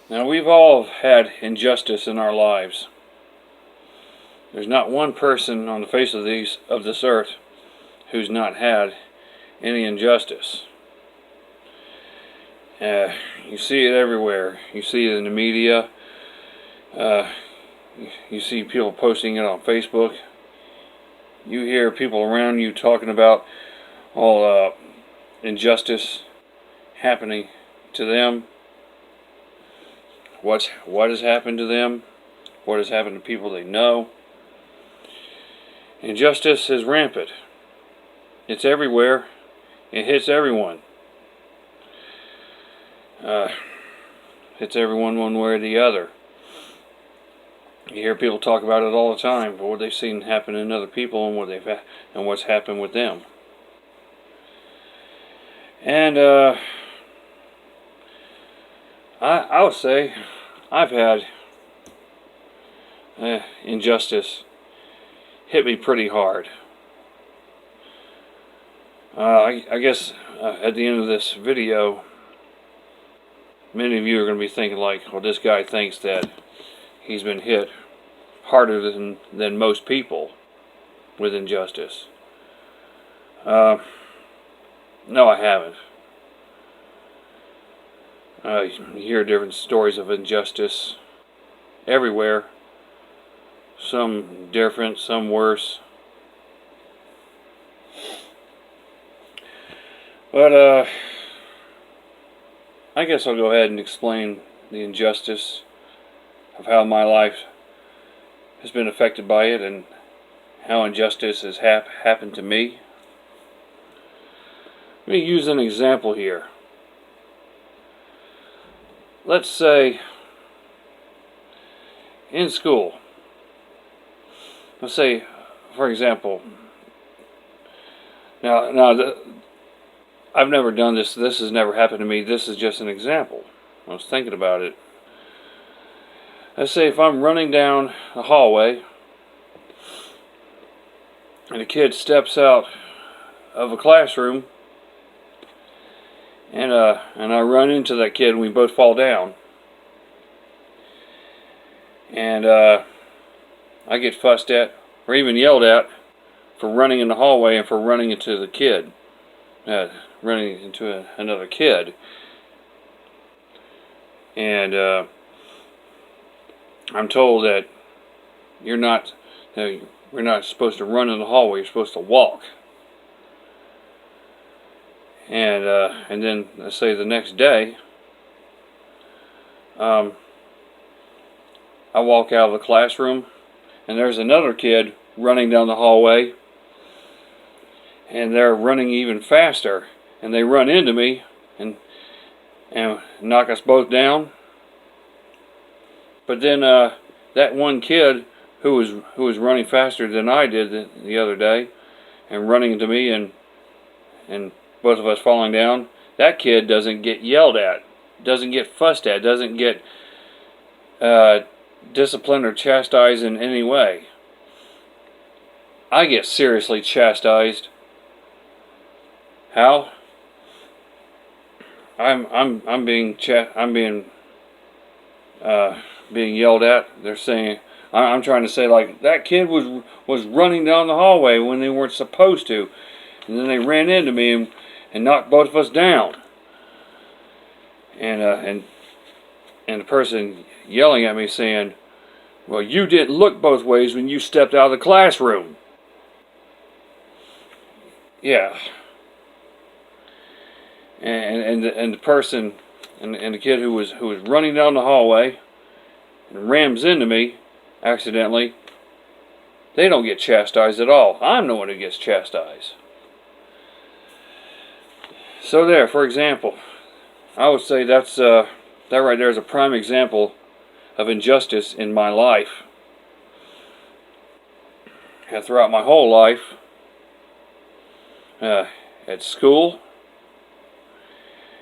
Now, we've all had injustice in our lives. There's not one person on the face of this earth who's not had any injustice. You see it everywhere. You see it in the media. Uh, you see people posting it on Facebook. You hear people around you talking about all injustice happening to them. What has happened to them? What has happened to people they know? Injustice is rampant. It's everywhere. It hits everyone. Hits everyone one way or the other. You hear people talk about it all the time, but what they've seen happen in other people and what's happened with them. And I would say I've had injustice hit me pretty hard. I guess at the end of this video, many of you are going to be thinking like, well, this guy thinks that he's been hit harder than most people with injustice. No, I haven't. You hear different stories of injustice everywhere. Some different, some worse. But I guess I'll go ahead and explain the injustice of how my life has been affected by it and how injustice has happened to me. Let me use an example here. Let's say in school, let's say, for example, now I've never done this. This has never happened to me. This is just an example. I was thinking about it. Let's say if I'm running down a hallway and a kid steps out of a classroom and I run into that kid and we both fall down. And I get fussed at or even yelled at for running in the hallway and for running into the kid. Running into another kid. And I'm told that we're not supposed to run in the hallway, you're supposed to walk. And then let's say the next day, I walk out of the classroom and there's another kid running down the hallway and they're running even faster and they run into me and knock us both down. But then that one kid who was running faster than I did the other day and running into me and both of us falling down, that kid doesn't get yelled at, doesn't get fussed at, doesn't get disciplined or chastised in any way. I get seriously chastised. How? I'm being yelled at. They're saying I'm trying to say like that kid was running down the hallway when they weren't supposed to, and then they ran into me and knocked both of us down. And the person yelling at me saying, "Well, you didn't look both ways when you stepped out of the classroom." Yeah. And the person and the kid who was running down the hallway and rams into me accidentally, they don't get chastised at all. I'm the one who gets chastised. So there, for example, I would say that right there is a prime example of injustice in my life. And throughout my whole life, at school,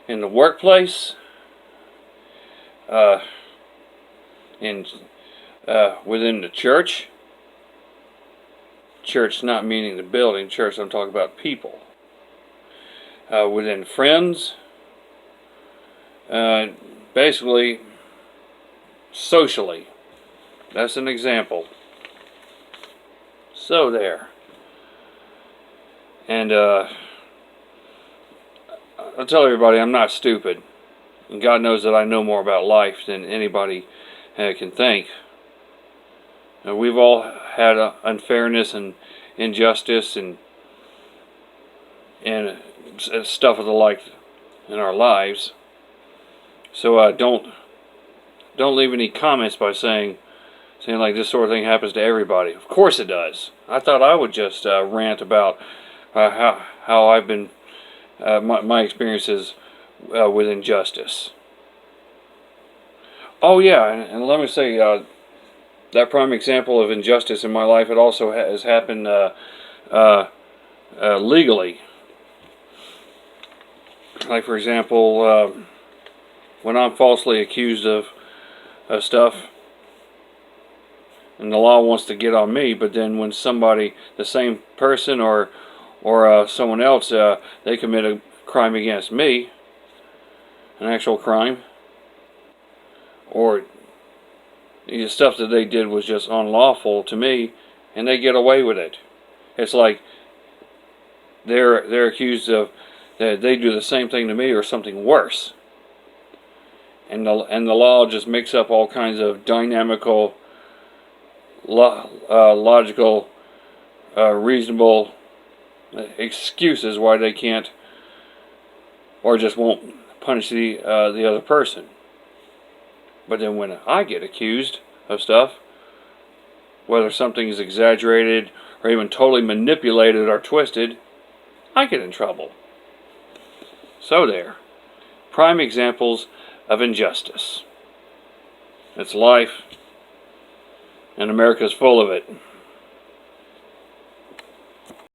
in the workplace, within the church. Church not meaning the building. Church, I'm talking about people. Within friends. Basically, socially. That's an example. So there. And I'll tell everybody I'm not stupid. And God knows that I know more about life than anybody can think. We've all had unfairness and injustice and stuff of the like in our lives. So don't leave any comments by saying like this sort of thing happens to everybody. Of course it does. I thought I would just rant about how I've been my experiences with injustice. Oh yeah, and let me say that prime example of injustice in my life, it also has happened legally. Like for example, when I'm falsely accused of stuff, and the law wants to get on me, but then when somebody, the same person or someone else, they commit a crime against me, an actual crime, or the stuff that they did was just unlawful to me, and they get away with it. It's like they're accused of that they do the same thing to me or something worse, and the law just makes up all kinds of dynamical, logical, reasonable excuses why they can't or just won't punish the other person. But then when I get accused of stuff, whether something is exaggerated or even totally manipulated or twisted, I get in trouble. So there. Prime examples of injustice. It's life, and America's full of it.